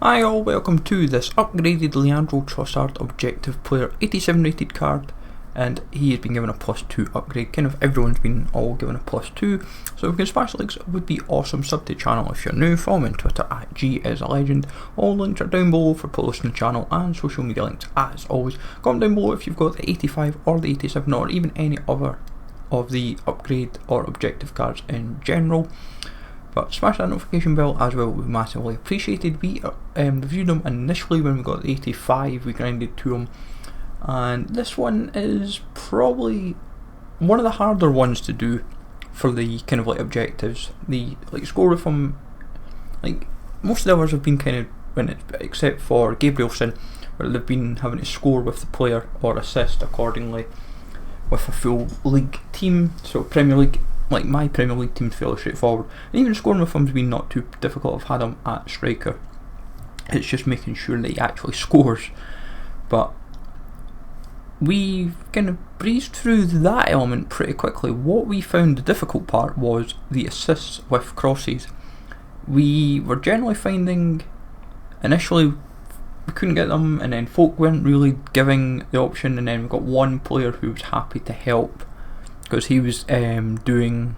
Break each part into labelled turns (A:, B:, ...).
A: Hi all, welcome to this upgraded Leandro Trossard objective player 87 rated card, and he has been given a +2 upgrade. Kind of everyone's been all given a +2, so if we can smash links it would be awesome. Sub to the channel if you're new, follow me on Twitter at @GIsALegend. All links are down below for playlists on the channel and social media links as always. Comment down below if you've got the 85 or the 87 or even any other of the upgrade or objective cards in general. But smash that notification bell as well, would be massively appreciated. We reviewed them initially when we got the 85, we grinded to them, and this one is probably one of the harder ones to do for the kind of like objectives. The score with them, like most of the others have been kind of except for Gabrielson, where they've been having to score with the player or assist accordingly with a full league team. So Premier League, like my Premier League team's fairly straightforward, and even scoring with him's been not too difficult. I've had him at striker, it's just making sure that he actually scores. But we kind of breezed through that element pretty quickly. What we found the difficult part was the assists with crosses. We were generally finding initially we couldn't get them, and then folk weren't really giving the option, and then we got one player who was happy to help because he was doing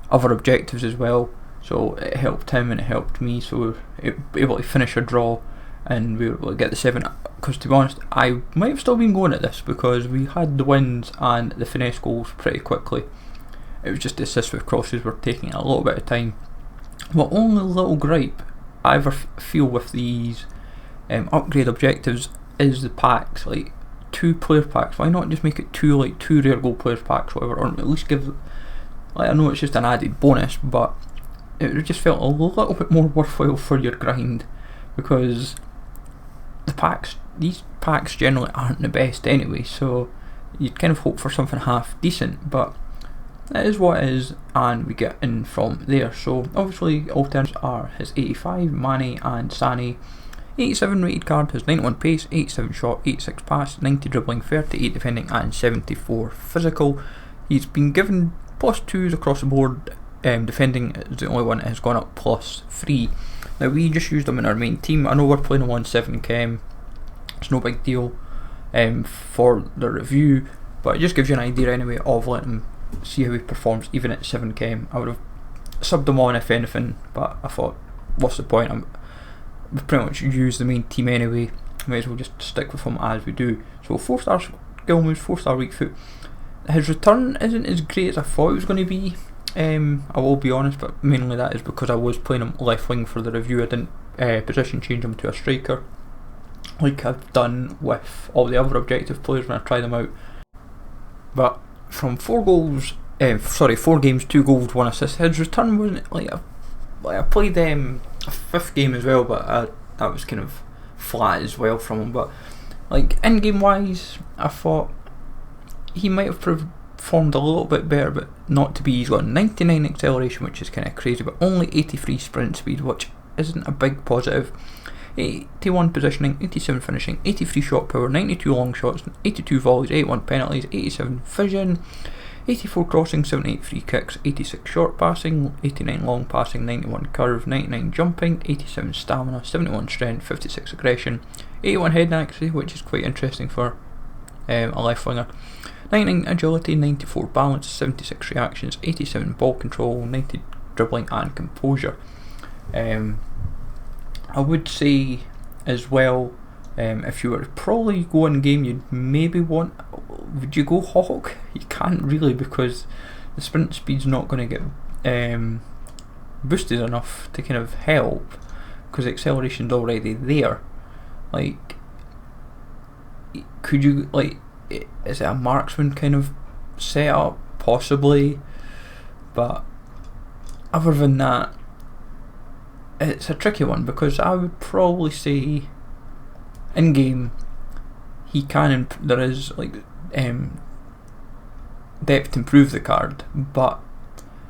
A: other objectives as well, so it helped him and it helped me, so we were able to finish a draw and we were able to get the 7. Because to be honest, I might have still been going at this because we had the wins and the finesse goals pretty quickly. It was just the assists with crosses were taking a little bit of time. But only little gripe I ever feel with these upgrade objectives is the packs, like 2 player packs. Why not just make it 2 rare gold players packs, whatever, or at least give, like, I know it's just an added bonus, but it just felt a little bit more worthwhile for your grind, because these packs generally aren't the best anyway, so you'd kind of hope for something half decent, but it is what it is, and we get in from there. So obviously alternates are his 85, Mane and Sané. 87 rated card has 91 pace, 87 shot, 86 pass, 90 dribbling, 38 defending and 74 physical. He's been given +2s across the board. Defending is the only one that has gone up +3. Now we just used him in our main team. I know we're playing him on 7chem, it's no big deal for the review, but it just gives you an idea anyway of letting him see how he performs even at 7chem. I would have subbed him on if anything, but I thought, what's the point? We pretty much use the main team anyway, might as well just stick with him as we do. So 4-star skill moves, 4-star weak foot. His return isn't as great as I thought it was going to be, I will be honest, but mainly that is because I was playing him left wing for the review. I didn't position change him to a striker like I've done with all the other objective players when I tried them out. But from 4 games, 2 goals, 1 assist, his return wasn't I played a 5th game as well, but that was kind of flat as well from him. But like in game wise, I thought he might have performed a little bit better, but not to be. He's got 99 acceleration, which is kind of crazy, but only 83 sprint speed, which isn't a big positive. 81 positioning, 87 finishing, 83 shot power, 92 long shots, 82 volleys, 81 penalties, 87 vision, 84 crossing, 78 free kicks, 86 short passing, 89 long passing, 91 curve, 99 jumping, 87 stamina, 71 strength, 56 aggression, 81 heading accuracy, which is quite interesting for a left winger, 99 agility, 94 balance, 76 reactions, 87 ball control, 90 dribbling and composure. I would say as well, if you were to probably go in game, would you go Hawk? You can't really, because the sprint speed's not going to get boosted enough to kind of help, because the acceleration's already there. Like, could you, is it a marksman kind of setup? Possibly, but other than that, it's a tricky one, because I would probably say in game he can there is depth to improve the card, but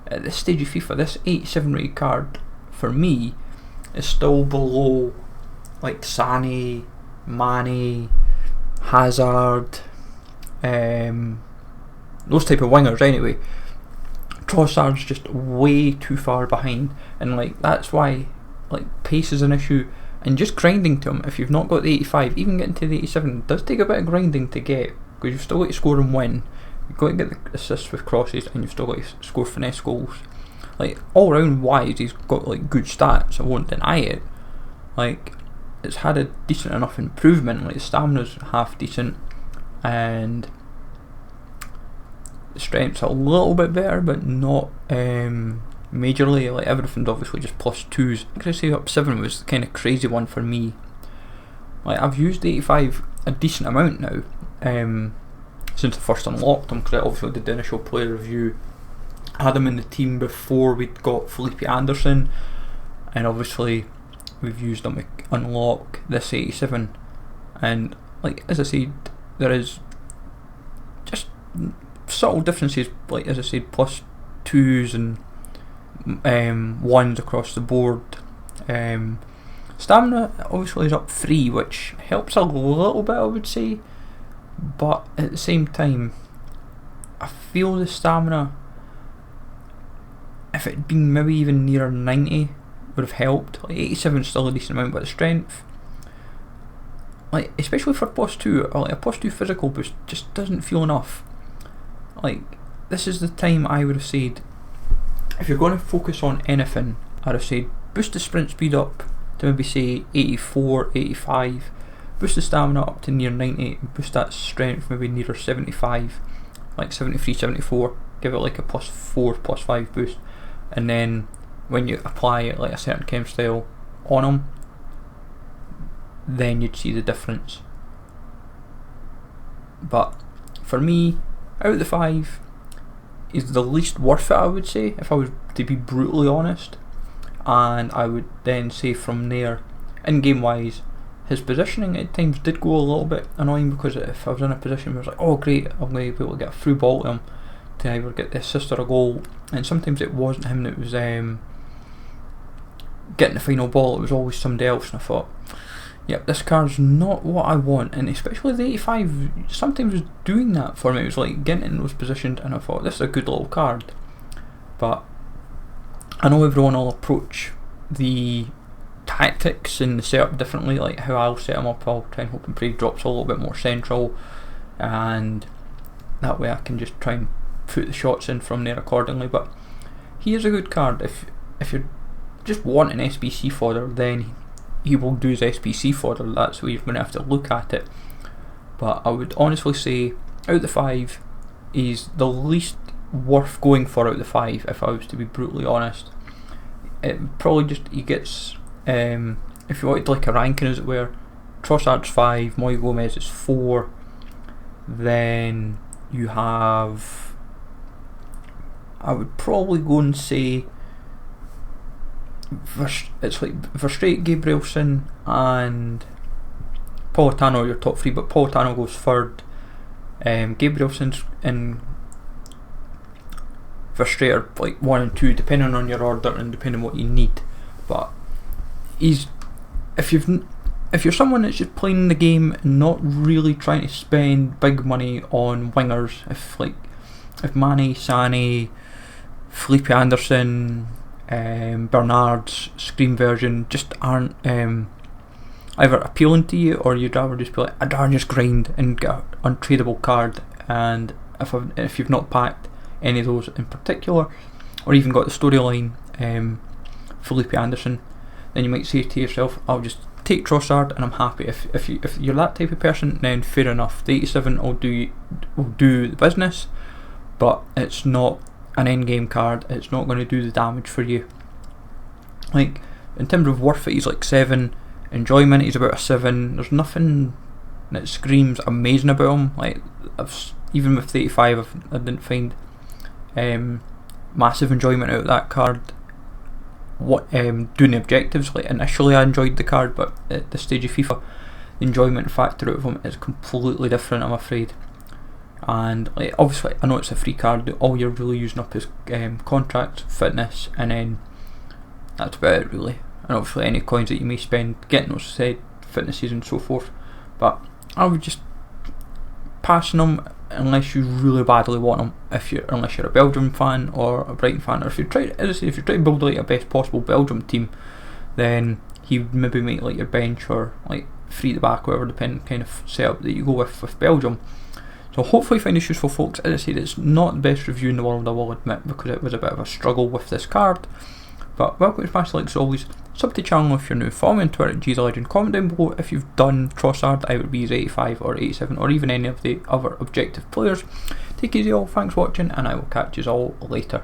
A: at this stage of FIFA, this 87 rated card for me is still below like Sané, Mane, Hazard, those type of wingers anyway. Trossard's just way too far behind, and like that's why like pace is an issue, and just grinding to him. If you've not got the 85, even getting to the 87 does take a bit of grinding to get, because you've still got to score and win, you've got to get the assists with crosses, and you've still got to score finesse goals. Like, all round wise, he's got like good stats, I won't deny it. Like, it's had a decent enough improvement. Like, the stamina's half decent, and the strength's a little bit better, but not majorly. Like, everything's obviously just +2s. I'm gonna say up 7 was the kind of crazy one for me. Like, I've used 85 a decent amount now, since I first unlocked him, because I obviously did the initial player review. I had him in the team before we'd got Felipe Anderson, and obviously we've used him to unlock this 87. And like, as I said, there is just subtle differences, like as I said, +2s and 1s across the board. Stamina obviously is up 3, which helps a little bit, I would say, but at the same time, I feel the stamina, if it had been maybe even nearer 90, would have helped. Like, 87 is still a decent amount, but the strength, like, especially for +2, or like a +2 physical boost, just doesn't feel enough. Like, this is the time I would have said, if you're going to focus on anything, I'd have said boost the sprint speed up to maybe say 84, 85, boost the stamina up to near 90, and boost that strength maybe nearer 75, like 73, 74, give it like a +4, +5 boost, and then when you apply like a certain chem style on them, then you'd see the difference. But for me, out of the 5, is the least worth it, I would say, if I was to be brutally honest. And I would then say from there, in game wise, his positioning at times did go a little bit annoying, because if I was in a position where I was like, oh great, I'm going to be able to get a through ball to him to either get the assist or a goal, and sometimes it wasn't him that was getting the final ball, it was always somebody else, and I thought, yep, this card's not what I want. And especially the 85 sometimes was doing that for me. It was like getting in those positions, and I thought, this is a good little card. But I know everyone will approach the tactics and the setup differently. Like how I'll set him up, I'll try and hope and pray drops a little bit more central, and that way I can just try and put the shots in from there accordingly. But he is a good card. If you're just wanting SBC fodder, then he will do his SBC fodder. That's where you're going to have to look at it. But I would honestly say, out of the 5, he's the least worth going for out of the 5, if I was to be brutally honest. It probably just, he gets, if you wanted like a ranking as it were, Trossard's 5, Moy Gomez is 4, then you have, I would probably go and say, it's like Verstraete, Gabrielson and Politano are your top 3, but Politano goes 3rd, Gabrielson's in Verstraete are like 1 and 2 depending on your order and depending on what you need. But he's, if you're someone that's just playing the game and not really trying to spend big money on wingers, if Mane, Sané, Felipe Anderson, Bernard's Scream version just aren't either appealing to you, or you'd rather just be like, I'd rather just grind and get an untradeable card. And if you've not packed any of those in particular, or even got the storyline Felipe Anderson, then you might say to yourself, I'll just take Trossard and I'm happy. If you're that type of person, then fair enough, the 87 will do the business, but it's not an endgame card. It's not going to do the damage for you. Like, in terms of worth it, he's like 7. Enjoyment, he's about a 7. There's nothing that screams amazing about him. Like, even with the 85, I didn't find massive enjoyment out of that card. Doing the objectives, like initially I enjoyed the card, but at this stage of FIFA, the enjoyment factor out of him is completely different, I'm afraid. And like, obviously I know it's a free card, all you're really using up is contract, fitness, and then that's about it really. And obviously any coins that you may spend getting those said fitnesses and so forth. But I would just pass on them unless you really badly want them. Unless you're a Belgium fan or a Brighton fan, or if you're trying to build like a best possible Belgium team, then he would maybe make like your bench or like 3 at the back, whatever, depending kind of setup that you go with Belgium. So hopefully you find this useful, folks. As I said, it's not the best review in the world, I will admit, because it was a bit of a struggle with this card. But welcome to Smash Like as always. Sub to the channel if you're new. Follow me on Twitter at GZLegend. Comment down below if you've done Trossard, either be 85 or 87, or even any of the other objective players. Take it easy all, thanks for watching, and I will catch you all later.